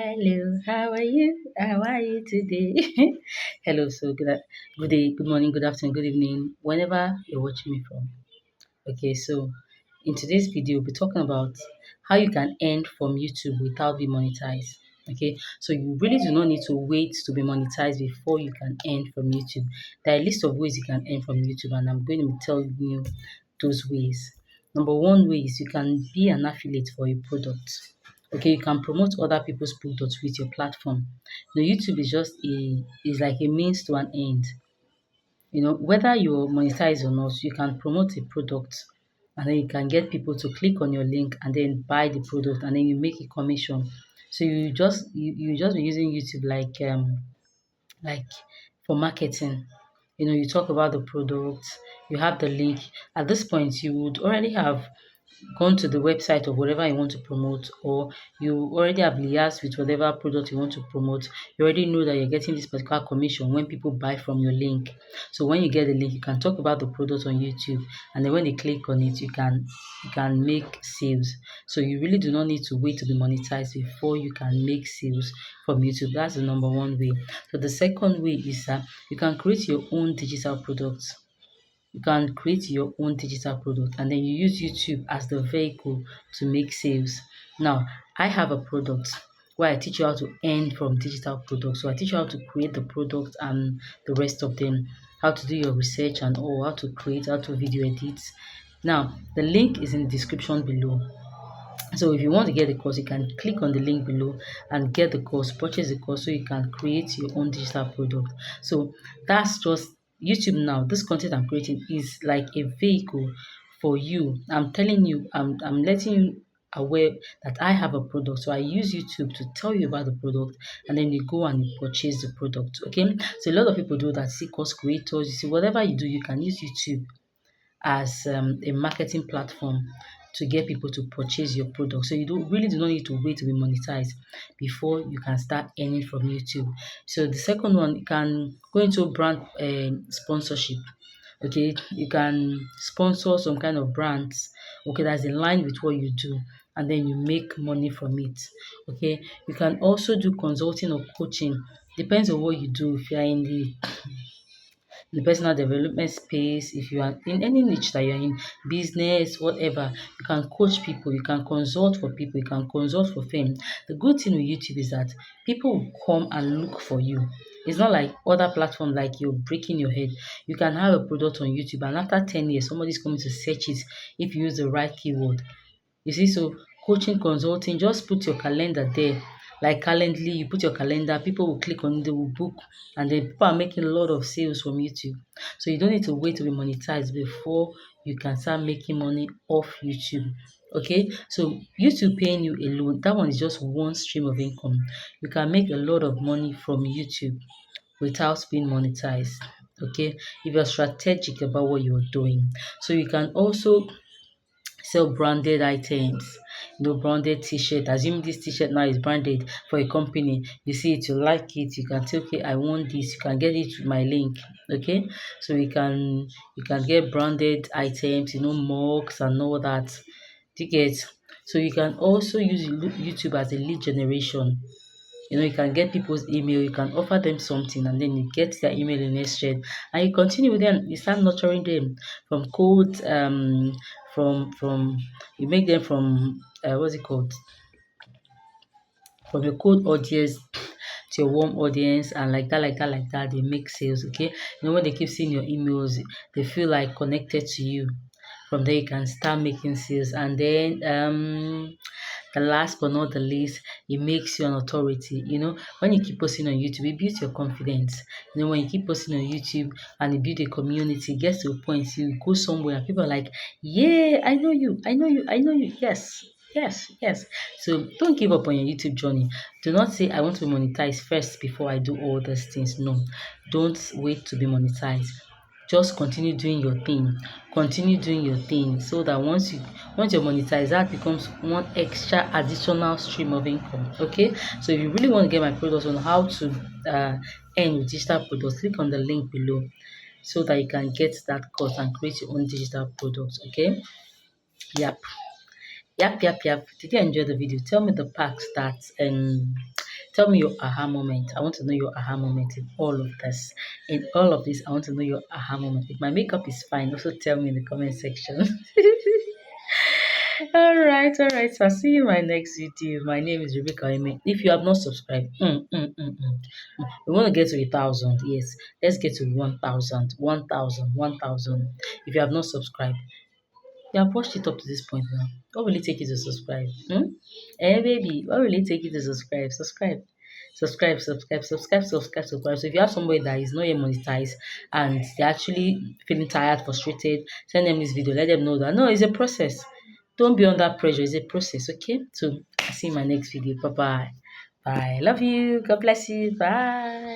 Hello, how are you? How are you today? Hello, so good day, good morning, good afternoon, good evening, whenever you're watching me from. Okay, so in today's video, we'll be talking about how you can earn from YouTube without being monetized. Okay, so you really do not need to wait to be monetized before you can earn from YouTube. There are a list of ways you can earn from YouTube, and I'm going to be telling you those ways. Number one way is you can be an affiliate for a product. Okay, you can promote other people's products with your platform. YouTube is just is like a means to an end. Whether you monetize or not, you can promote a product and then you can get people to click on your link and then buy the product and then you make a commission. So you just be using YouTube like for marketing. You talk about the product, you have the link. At this point, you would already have gone to the website of whatever you want to promote, or you already have liaised with whatever product you want to promote. You already know that you're getting this particular commission when people buy from your link. So when you get the link, you can talk about the product on YouTube, and then when they click on it, you can make sales. So you really do not need to wait to be monetized before you can make sales from YouTube. That's the number one way. So the second way is that you can create your own digital products. You can create your own digital product and then you use YouTube as the vehicle to make sales. Now, I have a product where I teach you how to earn from digital products. So I teach you how to create the product and the rest of them, how to do your research and all, how to create, how to video edit. Now, the link is in the description below. So if you want to get the course, you can click on the link below and get the course, purchase the course so you can create your own digital product. So that's just YouTube now. This content I'm creating is like a vehicle for you. I'm telling you, I'm letting you aware that I have a product. So I use YouTube to tell you about the product and then you go and you purchase the product. Okay. So a lot of people do that, see course creators, you see whatever you do, you can use YouTube as a marketing platform to get people to purchase your product. So you do not need to wait to be monetized before you can start earning from YouTube. So the second one, you can go into brand sponsorship. Okay, you can sponsor some kind of brands. Okay, that's in line with what you do, and then you make money from it. Okay, you can also do consulting or coaching. Depends on what you do. If you are in the personal development space, if you are in any niche that you're in, business, whatever, you can coach people, you can consult for people, you can consult for fame. The good thing with YouTube is that people will come and look for you. It's not like other platforms like you're breaking your head. You can have a product on YouTube and after 10 years, somebody's coming to search it if you use the right keyword. You see, so coaching, consulting, just put your calendar there. Like Calendly, you put your calendar, people will click on it, they will book, and then people are making a lot of sales from YouTube. So you don't need to wait to be monetized before you can start making money off YouTube. Okay, so YouTube paying you alone, that one is just one stream of income. You can make a lot of money from YouTube without being monetized. Okay, if you're strategic about what you're doing, so you can also sell branded items, branded t-shirt. Assume this t-shirt now is branded for a company. You see it, you like it, you can say, okay, I want this, you can get it with my link. Okay, so you can get branded items, mugs and all that. Do you get? So you can also use YouTube as a lead generation. You can get people's email, you can offer them something, and then you get their email in exchange, and you continue with them. You start nurturing them from cold, from you make them from what's it called? From a cold audience to a warm audience, and like that, they make sales. Okay, when they keep seeing your emails, they feel like connected to you. From there, you can start making sales, and then the last but not the least, it makes you an authority. When you keep posting on YouTube, it builds your confidence. When you keep posting on YouTube and you build a community, it gets to a point you go somewhere and people are like, yeah, I know you, I know you, I know you. Yes, yes, yes. So don't give up on your YouTube journey. Do not say I want to be monetized first before I do all these things. No, don't wait to be monetized. Just continue doing your thing. Continue doing your thing so that once you're monetized, that becomes one extra additional stream of income. Okay, so if you really want to get my products on how to earn with digital products, click on the link below so that you can get that course and create your own digital products. Okay, yep. Yep. Did you enjoy the video? Tell me the parts that Tell me your aha moment. I want to know your aha moment in all of this. In all of this, I want to know your aha moment. If my makeup is fine, also tell me in the comment section. All right. So I'll see you in my next video. My name is Rebecca Ime. If you have not subscribed, we want to get to 1,000. Yes, let's get to 1,000. 1,000. 1,000. If you have not subscribed, you have watched it up to this point now. What will it take you to subscribe? Baby, what will it take you to subscribe? Subscribe. So if you have somebody that is not yet monetized and they're actually feeling tired, frustrated, send them this video. Let them know that no, it's a process. Don't be under pressure. It's a process, okay? So I'll see you in my next video. Bye bye. Bye. Love you. God bless you. Bye.